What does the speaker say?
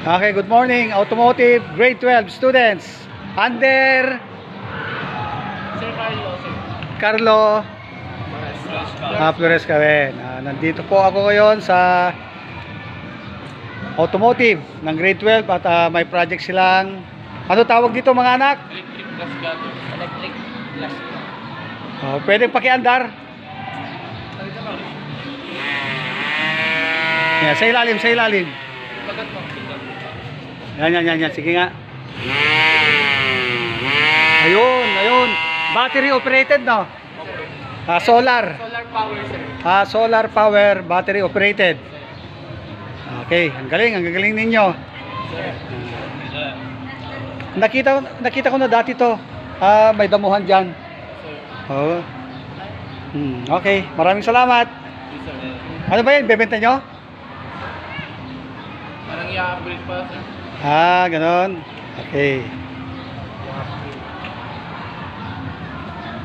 Okay, good morning. Automotive grade 12 students. Under Sir Carlo, sir. Carlo Flores Caben. Nandito po ako ngayon sa automotive ng grade 12 at may project silang, ano tawag dito mga anak? Electric gas cutter. Electric gas cutter. Pwedeng pakiandar. Yan, sa ilalim, sa ilalim. Bagat mo. Yan. Sige nga. Ayun. Battery operated, no? Solar. Solar power, sir. Solar power, battery operated. Okay, ang galing ninyo. Nakita ko na dati to. May damuhan diyan. Oo. Okay, maraming salamat. Ano ba 'yan? Bebenta nyo? Parang i-upgrade pa, sir. Ganon. Okay.